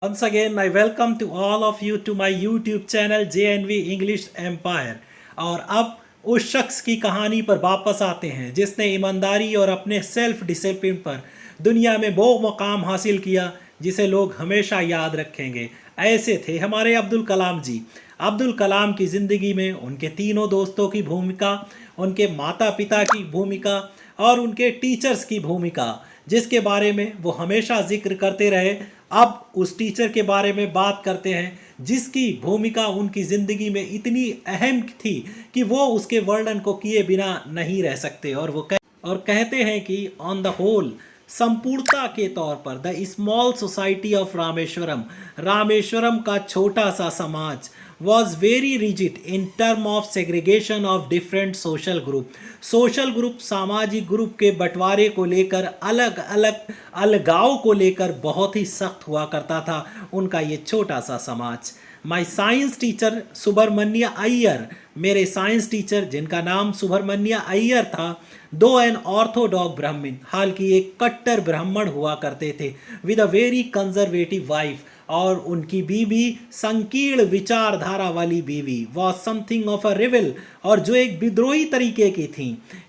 Once again, I welcome to all of you to my YouTube channel JNV English Empire। और अब उस शख्स की कहानी पर वापस आते हैं जिसने ईमानदारी और अपने सेल्फ डिसिप्लिन पर दुनिया में वो मुकाम हासिल किया जिसे लोग हमेशा याद रखेंगे। ऐसे थे हमारे अब्दुल कलाम जी। अब्दुल कलाम की ज़िंदगी में उनके तीनों दोस्तों की भूमिका, उनके माता पिता की भूमिका और उनके टीचर्स की भूमिका, जिसके बारे में वो हमेशा जिक्र करते रहे। अब उस टीचर के बारे में बात करते हैं जिसकी भूमिका उनकी ज़िंदगी में इतनी अहम थी कि वो उसके वर्णन को किए बिना नहीं रह सकते। और कहते हैं कि ऑन द होल, संपूर्णता के तौर पर, the small society of Rameswaram, Rameswaram का छोटा सा समाज was very rigid in term of segregation of different social group। Social group, सामाजिक ग्रुप के बंटवारे को लेकर, अलग अलग अलगाव को लेकर बहुत ही सख्त हुआ करता था उनका ये छोटा सा समाज। My science teacher Subramanya Iyer, मेरे साइंस टीचर जिनका नाम सुब्रमण्य अय्यर था, दो एन ऑर्थोडॉक्स ब्राह्मण, हाल की एक कट्टर ब्राह्मण हुआ करते थे, with a very conservative wife, और उनकी बीवी संकीर्ण विचारधारा वाली बीवी, वॉज समथिंग ऑफ अ रिविल, और जो एक विद्रोही तरीके की थी।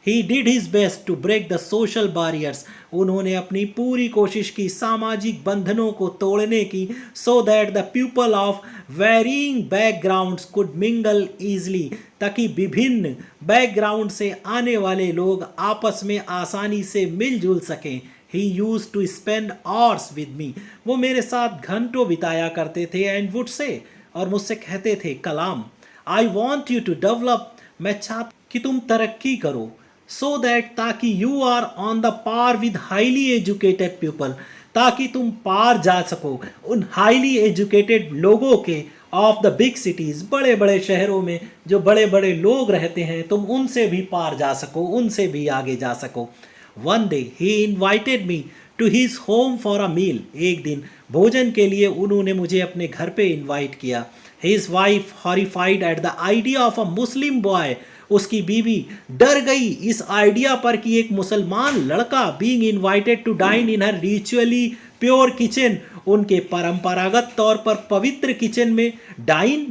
He did his best to break the social barriers, उन्होंने अपनी पूरी कोशिश की सामाजिक बंधनों को तोड़ने की, so that the people of varying backgrounds could mingle easily, ताकि विभिन्न बैकग्राउंड से आने वाले लोग आपस में आसानी से मिलजुल सकें। He used to spend hours with me, वो मेरे साथ घंटों बिताया करते थे। एंड वुड से, और मुझसे कहते थे, Kalam, I want you to develop, मैं चाहता कि तुम तरक्की करो, सो दैट, ताकि you are on the par with highly educated people, ताकि तुम पार जा सको उन हाईली एजुकेटेड लोगों के, ऑफ द बिग सिटीज़, बड़े बड़े शहरों में जो बड़े बड़े लोग रहते हैं, तुम उनसे भी पार जा सको, उनसे भी आगे जा सको। One day he invited me to his home for a meal। एक दिन भोजन के लिए उन्होंने मुझे अपने घर पे इनवाइट किया। His wife horrified at the idea of a Muslim boy, उसकी बीवी डर गई इस आइडिया पर कि एक मुसलमान लड़का being invited to dine in her ritually pure kitchen, उनके परंपरागत तौर पर पवित्र किचन में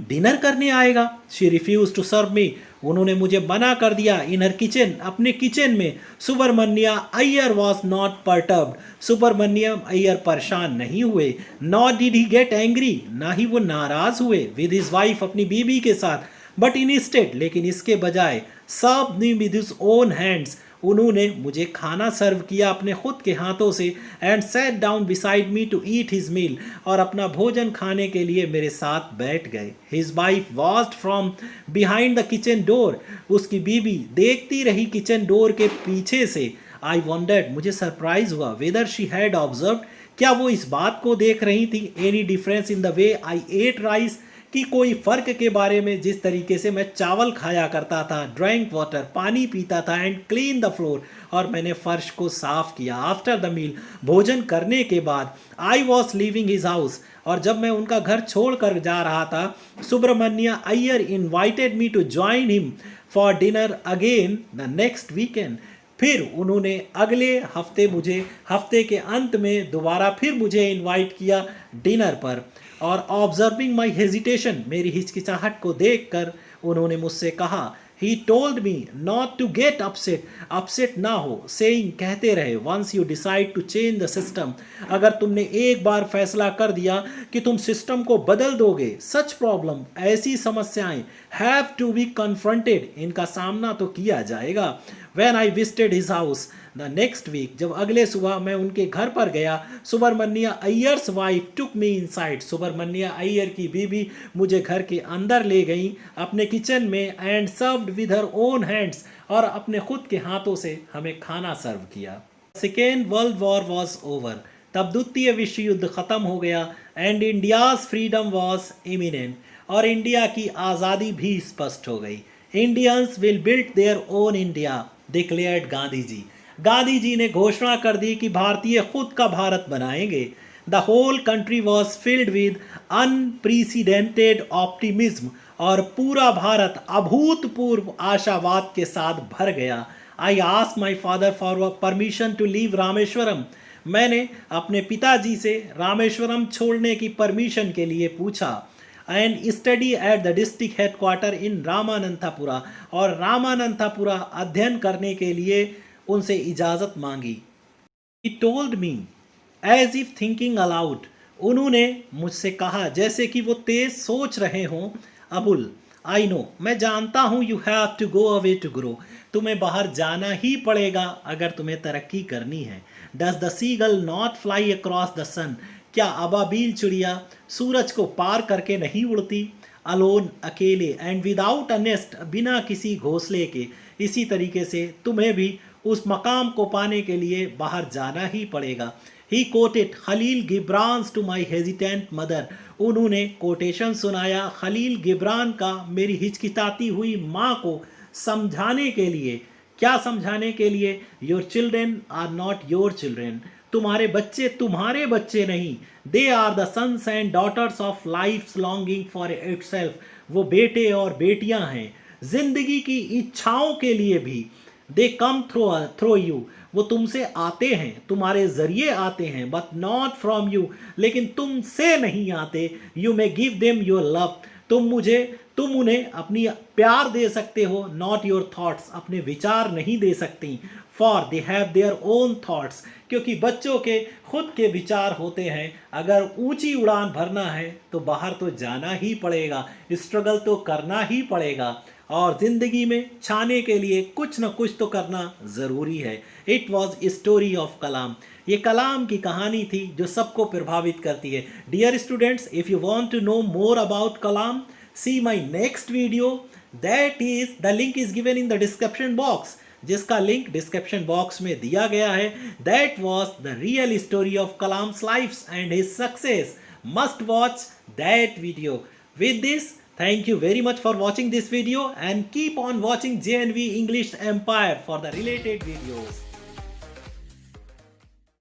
डिनर करने आएगा। She refused to serve me, उन्होंने मुझे मना कर दिया। इन हर किचन, अपने किचन में। Subramanya Iyer was not perturbed, Subramanya Iyer परेशान नहीं हुए। Not did he get angry, ना ही वो नाराज हुए, विद हिज वाइफ, अपनी बीवी के साथ। बट इंस्टेड, लेकिन इसके बजाय, serve me with his own hands, उन्होंने मुझे खाना सर्व किया अपने खुद के हाथों से। And sat down beside me to eat his meal, और अपना भोजन खाने के लिए मेरे साथ बैठ गए। His wife watched from behind the kitchen door, उसकी बीवी देखती रही किचन डोर के पीछे से। आई वॉन्डर्ड, मुझे सरप्राइज हुआ, वेदर शी हैड ऑब्जर्व, क्या वो इस बात को देख रही थी, any difference in the way I ate rice, कि कोई फ़र्क के बारे में, जिस तरीके से मैं चावल खाया करता था, ड्रिंक वाटर, पानी पीता था, एंड क्लीन द फ्लोर, और मैंने फर्श को साफ किया। आफ्टर द मील, भोजन करने के बाद, I was leaving his house, और जब मैं उनका घर छोड़ कर जा रहा था, Subramanya Iyer invited me to join him for dinner again the next weekend, फिर उन्होंने अगले हफ्ते मुझे, हफ्ते के अंत में दोबारा फिर मुझे इनवाइट किया डिनर पर। और ऑब्जर्विंग माई हेजिटेशन, मेरी हिचकिचाहट को देखकर उन्होंने मुझसे कहा, he told me not to get upset, upset ना हो, सेइंग, कहते रहे, once you decide to change the system, अगर तुमने एक बार फैसला कर दिया कि तुम सिस्टम को बदल दोगे, सच प्रॉब्लम, ऐसी समस्याएं, हैव टू बी कन्फ्रंटेड, इनका सामना तो किया जाएगा। When I visited his house the next week, जब अगले सुबह मैं उनके घर पर गया, Subramania Iyer's wife took me inside, Subramania Iyer की बीवी मुझे घर के अंदर ले गई अपने किचन में, and served with her own hands, और अपने खुद के हाथों से हमें खाना सर्व किया। Second world war was over, तब द्वितीय विश्व युद्ध खत्म हो गया। And India's freedom was imminent, और इंडिया की आज़ादी भी स्पष्ट हो गई। Indians will build their own India, declared Gandhi ji, Gandhi ji ने घोषणा कर दी कि भारतीय खुद का भारत बनाएंगे। The whole country was filled with unprecedented optimism, और पूरा भारत अभूतपूर्व आशावाद के साथ भर गया। I asked my father for permission to leave Rameswaram, मैंने अपने पिताजी से रामेश्वरम छोड़ने की परमिशन के लिए पूछा and study at the district headquarter in Ramanathapura, और रामानंथापुरा अध्ययन करने के लिए उनसे इजाज़त मांगी। He told me as if thinking aloud, उन्होंने मुझसे कहा जैसे कि वो तेज सोच रहे हों, अबुल, आई नो, मैं जानता हूँ, you have to go away to grow, तुम्हें बाहर जाना ही पड़ेगा अगर तुम्हें तरक्की करनी है। Does the seagull not fly across the sun, क्या अबाबील चिड़िया सूरज को पार करके नहीं उड़ती? अलोन, अकेले, एंड विदाउट अ नेस्ट, बिना किसी घोंसले के। इसी तरीके से तुम्हें भी उस मकाम को पाने के लिए बाहर जाना ही पड़ेगा। He quoted Khalil Gibran's to my hesitant mother, उन्होंने कोटेशन सुनाया खलील गिब्रान का मेरी हिचकिचाती हुई माँ को समझाने के लिए। क्या समझाने के लिए? Your children are not your children, तुम्हारे बच्चे नहीं। They are the sons and daughters of life longing for itself, वो बेटे और बेटियां हैं जिंदगी की इच्छाओं के लिए भी। दे कम थ्रो यू, वो तुमसे आते हैं, तुम्हारे जरिए आते हैं, बट नॉट फ्रॉम यू, लेकिन तुमसे नहीं आते। You may give them your love, तुम उन्हें अपनी प्यार दे सकते हो, नॉट योर थॉट्स, अपने विचार नहीं दे सकती। For they have their own thoughts, क्योंकि बच्चों के खुद के विचार होते हैं। अगर ऊंची उड़ान भरना है तो बाहर तो जाना ही पड़ेगा, स्ट्रगल तो करना ही पड़ेगा, और ज़िंदगी में छाने के लिए कुछ न कुछ तो करना ज़रूरी है। इट वॉज स्टोरी ऑफ कलाम, ये कलाम की कहानी थी जो सबको प्रभावित करती है। Dear students, if you want to know more about Kalam, see my next video, that is the link is given in the description box, जिसका लिंक डिस्क्रिप्शन बॉक्स में दिया गया है। That was the real story of Kalam's life and his success. Must watch that video. With this, thank you very much for watching this video and keep on watching JNV English Empire for the related videos.